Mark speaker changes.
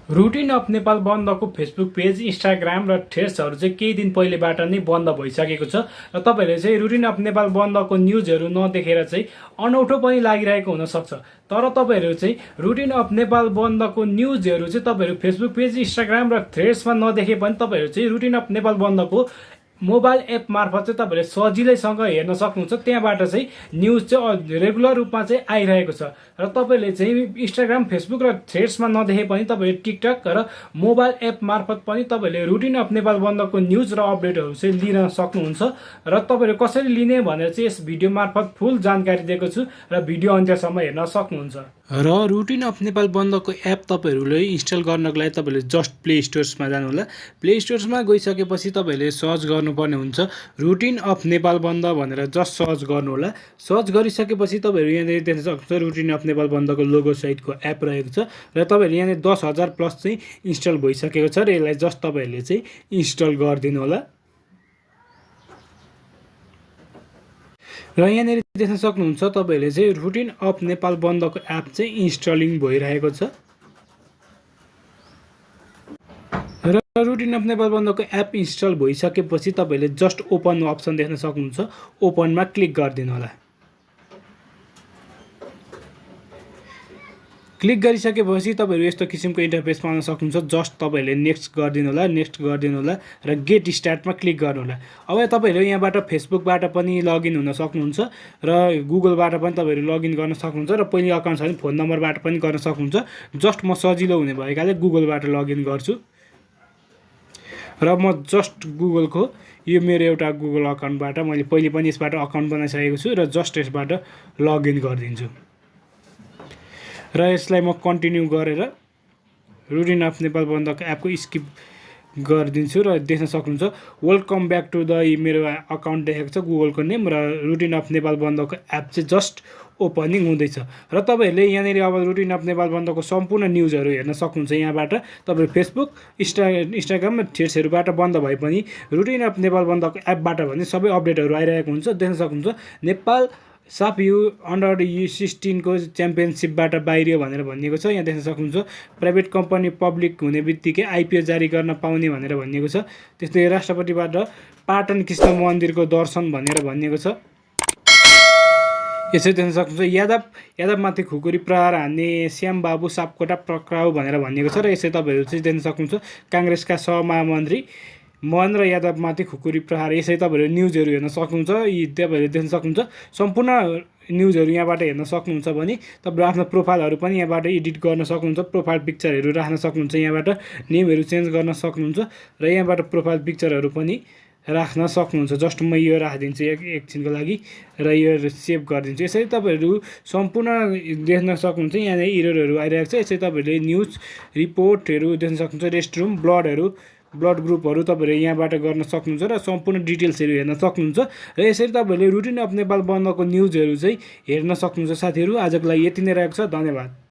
Speaker 1: Routine of Nepal बन्दको Facebook page, Instagram र थ्रेड्सहरू चाहिँ केही दिन पहिलेबाट नै बन्द भइसकेको छ र तपाईँहरूले चाहिँ रुटिन अफ नेपाल बन्दको न्युजहरू नदेखेर चाहिँ अनौठो पनि लागिरहेको हुनसक्छ। तर तपाईँहरू चाहिँ रुटिन अफ नेपाल बन्दको न्युजहरू चाहिँ तपाईँहरू फेसबुक पेज, इन्स्टाग्राम र थ्रेड्समा नदेखे पनि तपाईँहरू चाहिँ रुटिन अफ नेपाल बन्दको मोबाइल एप मार्फत चाहिँ तपाईँले सजिलैसँग हेर्न सक्नुहुन्छ। त्यहाँबाट चाहिँ न्युज चाहिँ रेगुलर रूपमा चाहिँ आइरहेको छ र तपाईँले चाहिँ इन्स्टाग्राम, फेसबुक र थ्रेड्समा नदेखे पनि तपाईँले टिकटक र मोबाइल एप मार्फत पनि तपाईँले रुटिन अफ नेपाल बन्दको न्युज र अपडेटहरू चाहिँ लिन सक्नुहुन्छ। र तपाईँले कसरी लिने भनेर चाहिँ यस भिडियो मार्फत फुल जानकारी दिएको छु र भिडियो अन्त्यसम्म हेर्न सक्नुहुन्छ। र रुटिन अफ नेपाल बन्दको एप तपाईँहरूले इन्स्टल गर्नको लागि तपाईँले जस्ट प्ले स्टोर्समा जानुहोला। प्ले स्टोर्समा गइसकेपछि तपाईँले सर्च गर्नुपर्ने हुन्छ रुटिन अफ नेपाल बन्द भनेर जस्ट सर्च गर्नुहोला। सर्च गरिसकेपछि तपाईँहरू यहाँनिर देख्न सक्नुहुन्छ रुटिन अफ नेपाल बन्दको लोगो सहितको एप रहेको छ र तपाईँहरू यहाँनिर 10,000 प्लस चाहिँ इन्स्टल भइसकेको छ र यसलाई जस्ट तपाईँहरूले चाहिँ इन्स्टल गरिदिनु होला। र यहाँनिर देख्न सक्नुहुन्छ तपाईँहरूले चाहिँ रुटिन अफ नेपाल बन्दको एप चाहिँ इन्स्टलिङ भइरहेको छ र रुटिन अफ नेपाल बन्दको एप इन्स्टल भइसकेपछि तपाईँहरूले जस्ट ओपन अप्सन देख्न सक्नुहुन्छ। ओपनमा क्लिक गरिदिनु होला। क्लिक गरिसकेपछि तपाईँहरू यस्तो किसिमको इन्टरफेस पाउन सक्नुहुन्छ। जस्ट तपाईँहरूले नेक्स्ट गरिदिनु होला, नेक्स्ट गरिदिनु होला र गेट स्टार्टमा क्लिक गर्नु होला। अब तपाईँहरू यहाँबाट फेसबुकबाट पनि लगइन हुन सक्नुहुन्छ र गुगलबाट पनि तपाईँहरू लगइन गर्न सक्नुहुन्छ र पहिले अकाउन्ट छ भने फोन नम्बरबाट पनि गर्न सक्नुहुन्छ। जस्ट म सजिलो हुने भएकाले गुगलबाट लगइन गर्छु र म जस्ट गुगलको यो मेरो एउटा गुगल अकाउन्टबाट मैले पहिले पनि यसबाट अकाउन्ट बनाइसकेको छु र जस्ट यसबाट लगइन गरिदिन्छु र यसलाई म कन्टिन्यू गरेर रुटिन अफ नेपाल बन्दको एपको स्किप गरिदिन्छु र देख्न सक्नुहुन्छ वेलकम ब्याक टु द मेरो अकाउन्ट देखेको छ गुगलको नेम र रुटिन अफ नेपाल बन्दको एप चाहिँ जस्ट ओपनिङ हुँदैछ र तपाईँहरूले यहाँनिर अब रुटिन अफ नेपाल बन्दको सम्पूर्ण न्युजहरू हेर्न सक्नुहुन्छ। यहाँबाट तपाईँहरू फेसबुक, इन्स्टाग्राम र थ्रेड्सहरूबाट बन्द भए पनि रुटिन अफ नेपाल बन्दको एपबाट भने सबै अपडेटहरू आइरहेको हुन्छ। देख्न सक्नुहुन्छ नेपाल साफ यु अन्डर U16 को च्याम्पियनसिपबाट बाहिरियो भनेर भनिएको छ। यहाँ देख्न सक्नुहुन्छ प्राइभेट कम्पनी पब्लिक हुने बित्तिकै आइपिओ जारी गर्न पाउने भनेर भनिएको छ। त्यस्तै राष्ट्रपतिबाट पाटन कृष्ण मन्दिरको दर्शन भनेर भनिएको छ। यसरी देख्न सक्नुहुन्छ यादवमाथि खुकुरी प्रहार हान्ने श्यामबाबु सापकोटा पक्राउ भनेर भनिएको छ र यसरी तपाईँहरू चाहिँ देख्न सक्नुहुन्छ काङ्ग्रेसका सहमहामन्त्री महेन्द्र यादवमाथि खुकुरी प्रहार। यसरी तपाईँहरू न्युजहरू हेर्न सक्नुहुन्छ। यी तपाईँहरूले देख्न सक्नुहुन्छ सम्पूर्ण न्युजहरू यहाँबाट हेर्न सक्नुहुन्छ भने तपाईँहरू आफ्नो प्रोफाइलहरू पनि यहाँबाट एडिट गर्न सक्नुहुन्छ। प्रोफाइल पिक्चरहरू राख्न सक्नुहुन्छ। यहाँबाट नेमहरू चेन्ज गर्न सक्नुहुन्छ र यहाँबाट प्रोफाइल पिक्चरहरू पनि राख्न सक्नुहुन्छ। जस्ट म यो राखिदिन्छु एकछिनको लागि र यो सेभ गरिदिन्छु। यसरी तपाईँहरू सम्पूर्ण देख्न सक्नुहुन्छ। यहाँ इररहरू आइरहेको छ। यसरी तपाईँहरूले न्युज रिपोर्टहरू देख्न सक्नुहुन्छ। रेस्टरुम ब्लड ग्रुपहरू तपाईँहरूले यहाँबाट गर्न सक्नुहुन्छ र सम्पूर्ण डिटेल्सहरू हेर्न सक्नुहुन्छ र यसरी तपाईँहरूले रुटिन अफ नेपाल बन्दको न्युजहरू चाहिँ हेर्न सक्नुहुन्छ। साथीहरू आजको लागि यति नै रहेको छ। धन्यवाद।